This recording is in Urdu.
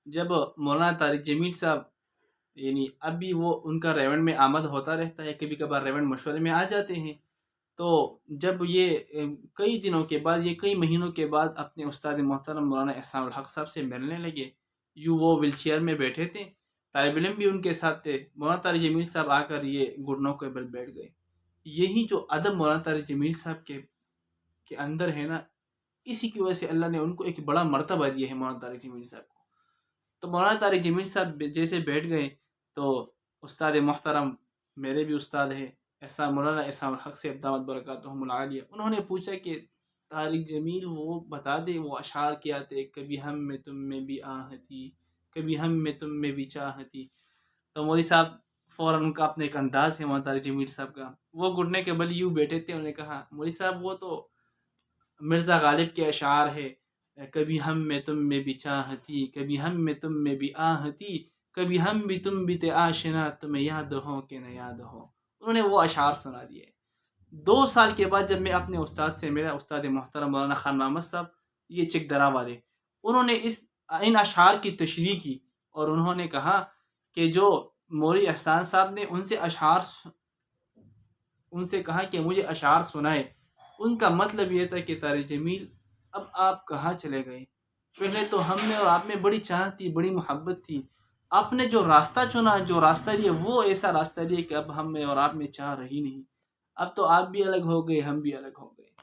جب مولانا طارق جمیل صاحب، یعنی اب بھی وہ ان کا ریونڈ میں آمد ہوتا رہتا ہے، کبھی کبھار ریونڈ مشورے میں آ جاتے ہیں، تو جب یہ کئی دنوں کے بعد، یہ کئی مہینوں کے بعد اپنے استاد محترم مولانا احسان الحق صاحب سے ملنے لگے، وہ ویل چیئر میں بیٹھے تھے، طالب علم بھی ان کے ساتھ تھے، مولانا طارق جمیل صاحب آ کر یہ گھٹنوں کے بل بیٹھ گئے۔ یہی جو ادب مولانا طارق جمیل صاحب کے اندر ہے نا، اسی کی وجہ سے اللہ نے ان کو ایک بڑا مرتبہ دیا ہے مولانا طارق جمیل صاحب کو۔ تو مولانا طارق جمیل صاحب جیسے بیٹھ گئے، تو استاد محترم، میرے بھی استاد ہیں، مولانا احسان الحق سے دامت برکاتہم العالیہ، انہوں نے پوچھا کہ طارق جمیل وہ بتا دے وہ اشعار کیا تھے، کبھی ہم میں تم میں بھی آہتی، کبھی ہم میں تم میں بھی چاہتی۔ تو مولوی صاحب فوراً، ان کا اپنا ایک انداز ہے مولانا طارق جمیل صاحب کا، وہ گھٹنے کے بل یوں بیٹھے تھے، انہوں نے کہا مولوی صاحب وہ تو مرزا غالب کے اشعار ہے، کبھی ہم میں تم میں بھی چاہتی، کبھی ہم میں تم میں بھی آہتی، کبھی ہم بھی تم بھی تے آشنا، تمہیں یاد ہو کہ نہ یاد ہو۔ انہوں نے وہ اشعار سنا دیے۔ 2 سال کے بعد جب میں اپنے استاد سے، میرا استاد محترم مولانا خان محمد صاحب، یہ چک درا والے، انہوں نے ان اشعار کی تشریح کی، اور انہوں نے کہا کہ جو مولوی احسان صاحب نے ان سے کہا کہ مجھے اشعار سنائے، ان کا مطلب یہ تھا کہ طارق جمیل اب آپ کہاں چلے گئے؟ پہلے تو ہم میں اور آپ میں بڑی چاہت تھی، بڑی محبت تھی، آپ نے جو راستہ چنا، جو راستہ لیا، وہ ایسا راستہ لیا کہ اب ہم میں اور آپ میں چاہ رہی نہیں، اب تو آپ بھی الگ ہو گئے، ہم بھی الگ ہو گئے۔